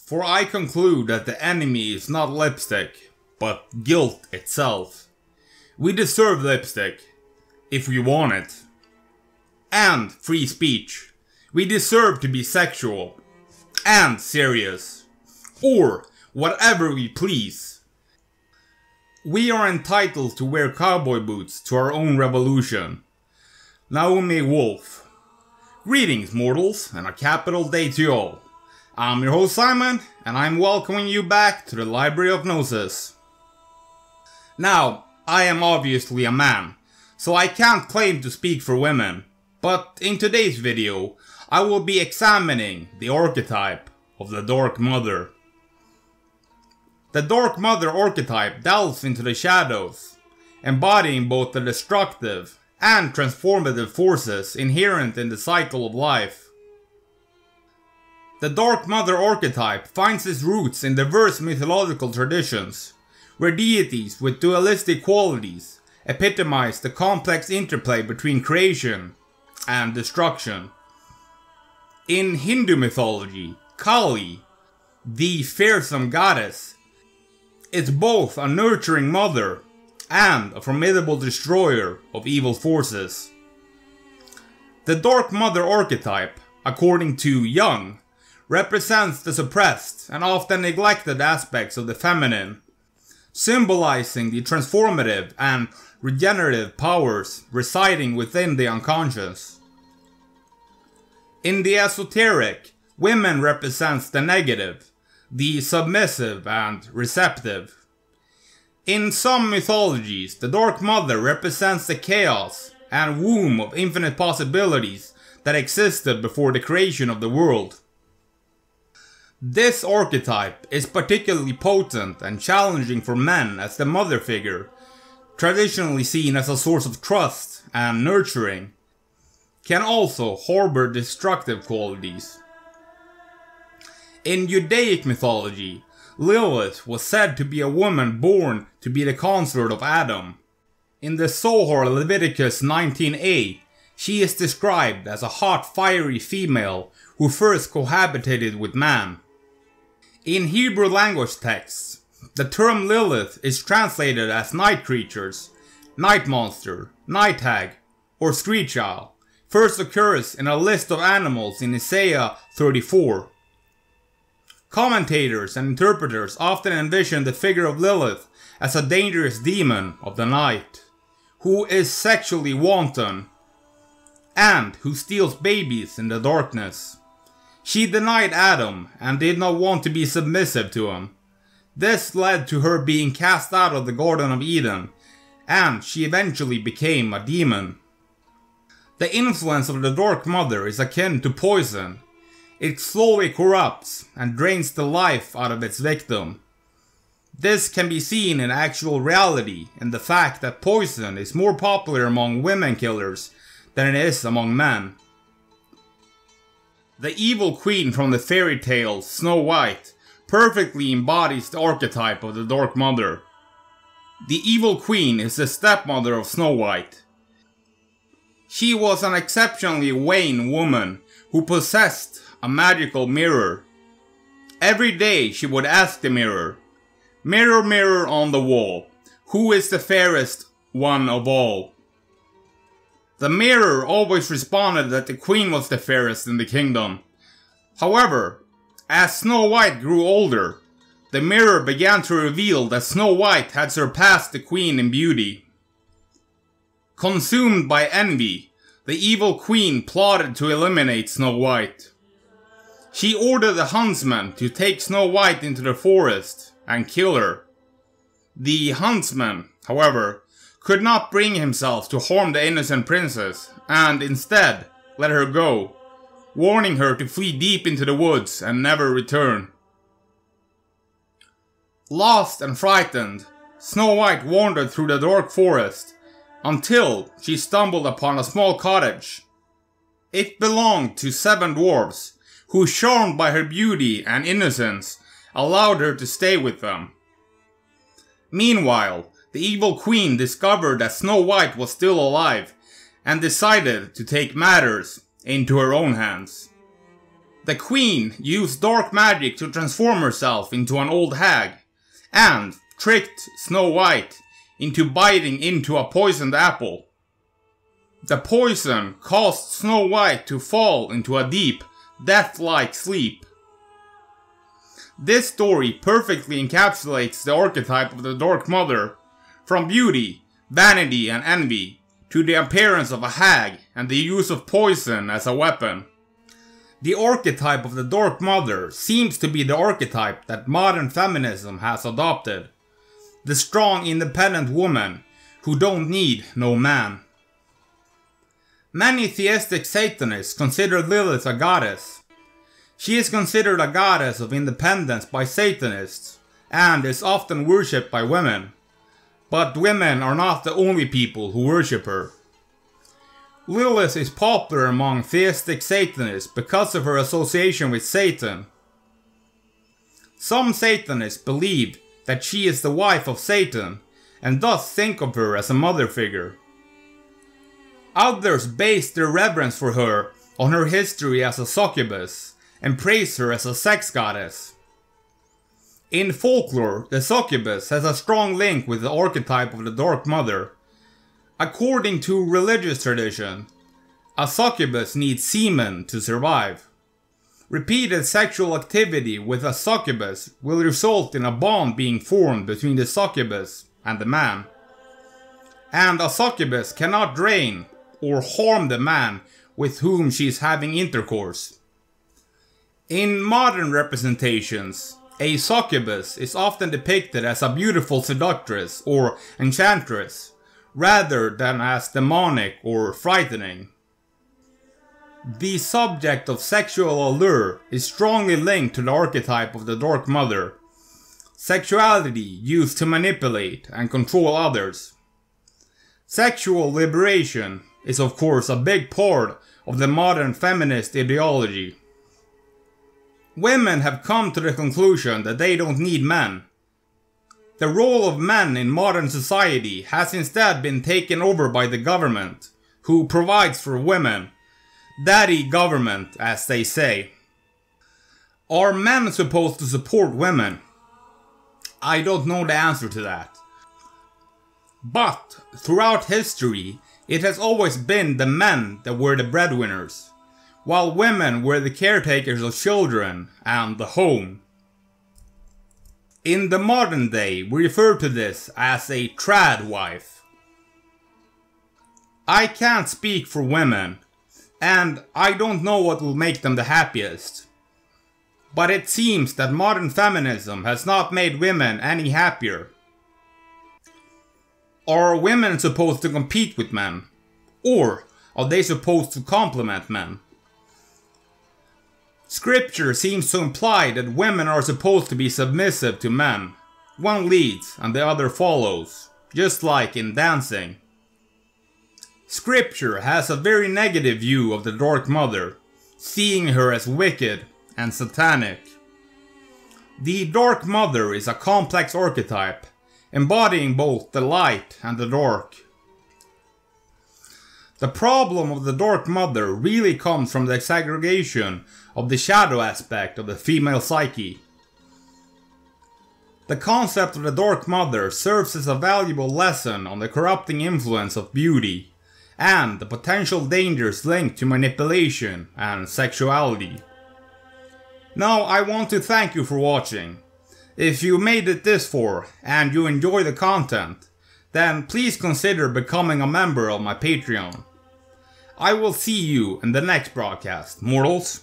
For I conclude that the enemy is not lipstick, but guilt itself. We deserve lipstick, if we want it. And free speech. We deserve to be sexual. And serious. Or whatever we please. We are entitled to wear cowboy boots to our own revolution. Naomi Wolf. Greetings, mortals, and a capital day to you all. I'm your host Simon, and I'm welcoming you back to the Library of Gnosis. Now, I am obviously a man, so I can't claim to speak for women, but in today's video, I will be examining the archetype of the Dark Mother. The Dark Mother archetype delves into the shadows, embodying both the destructive and transformative forces inherent in the cycle of life. The Dark Mother archetype finds its roots in diverse mythological traditions, where deities with dualistic qualities epitomize the complex interplay between creation and destruction. In Hindu mythology, Kali, the fearsome goddess, is both a nurturing mother and a formidable destroyer of evil forces. The Dark Mother archetype, according to Jung, represents the suppressed and often neglected aspects of the feminine, symbolizing the transformative and regenerative powers residing within the unconscious. In the esoteric, women represents the negative, the submissive and receptive. In some mythologies, the Dark Mother represents the chaos and womb of infinite possibilities that existed before the creation of the world. This archetype is particularly potent and challenging for men, as the mother figure, traditionally seen as a source of trust and nurturing, can also harbor destructive qualities. In Judaic mythology, Lilith was said to be a woman born to be the consort of Adam. In the Zohar Leviticus 19a, she is described as a hot, fiery female who first cohabitated with man. In Hebrew language texts, the term Lilith is translated as night creatures, night monster, night hag, or screech owl. First occurs in a list of animals in Isaiah 34. Commentators and interpreters often envision the figure of Lilith as a dangerous demon of the night, who is sexually wanton, and who steals babies in the darkness. She denied Adam and did not want to be submissive to him. This led to her being cast out of the Garden of Eden, and she eventually became a demon. The influence of the Dark Mother is akin to poison. It slowly corrupts and drains the life out of its victim. This can be seen in actual reality in the fact that poison is more popular among women killers than it is among men. The evil queen from the fairy tale Snow White perfectly embodies the archetype of the Dark Mother. The evil queen is the stepmother of Snow White. She was an exceptionally vain woman who possessed a magical mirror. Every day she would ask the mirror, "Mirror, mirror on the wall, who is the fairest one of all?" The mirror always responded that the queen was the fairest in the kingdom. However, as Snow White grew older, the mirror began to reveal that Snow White had surpassed the queen in beauty. Consumed by envy, the evil queen plotted to eliminate Snow White. She ordered the huntsman to take Snow White into the forest and kill her. The huntsman, however, could not bring himself to harm the innocent princess, and instead let her go, warning her to flee deep into the woods and never return. Lost and frightened, Snow White wandered through the dark forest until she stumbled upon a small cottage. It belonged to 7 dwarves, who, charmed by her beauty and innocence, allowed her to stay with them. Meanwhile, the evil queen discovered that Snow White was still alive and decided to take matters into her own hands. The queen used dark magic to transform herself into an old hag, and tricked Snow White into biting into a poisoned apple. The poison caused Snow White to fall into a deep, death-like sleep. This story perfectly encapsulates the archetype of the Dark Mother, from beauty, vanity and envy, to the appearance of a hag and the use of poison as a weapon. The archetype of the Dark Mother seems to be the archetype that modern feminism has adopted. The strong, independent woman who don't need no man. Many theistic Satanists consider Lilith a goddess. She is considered a goddess of independence by Satanists, and is often worshipped by women. But women are not the only people who worship her. Lilith is popular among theistic Satanists because of her association with Satan. Some Satanists believe that she is the wife of Satan, and thus think of her as a mother figure. Others base their reverence for her on her history as a succubus, and praise her as a sex goddess. In folklore, the succubus has a strong link with the archetype of the Dark Mother. According to religious tradition, a succubus needs semen to survive. Repeated sexual activity with a succubus will result in a bond being formed between the succubus and the man. And a succubus cannot drain or harm the man with whom she is having intercourse. In modern representations, a succubus is often depicted as a beautiful seductress or enchantress, rather than as demonic or frightening. The subject of sexual allure is strongly linked to the archetype of the Dark Mother. Sexuality used to manipulate and control others. Sexual liberation is of course a big part of the modern feminist ideology. Women have come to the conclusion that they don't need men. The role of men in modern society has instead been taken over by the government, who provides for women. Daddy government, as they say. Are men supposed to support women? I don't know the answer to that. But throughout history, it has always been the men that were the breadwinners, while women were the caretakers of children and the home. In the modern day, we refer to this as a trad wife. I can't speak for women, and I don't know what will make them the happiest. But it seems that modern feminism has not made women any happier. Are women supposed to compete with men? Or are they supposed to complement men? Scripture seems to imply that women are supposed to be submissive to men. One leads and the other follows, just like in dancing. Scripture has a very negative view of the Dark Mother, seeing her as wicked and satanic. The Dark Mother is a complex archetype, embodying both the light and the dark. The problem of the Dark Mother really comes from the segregation of the shadow aspect of the female psyche. The concept of the Dark Mother serves as a valuable lesson on the corrupting influence of beauty, and the potential dangers linked to manipulation and sexuality. Now I want to thank you for watching. If you made it this far and you enjoy the content, then please consider becoming a member of my Patreon. I will see you in the next broadcast, mortals.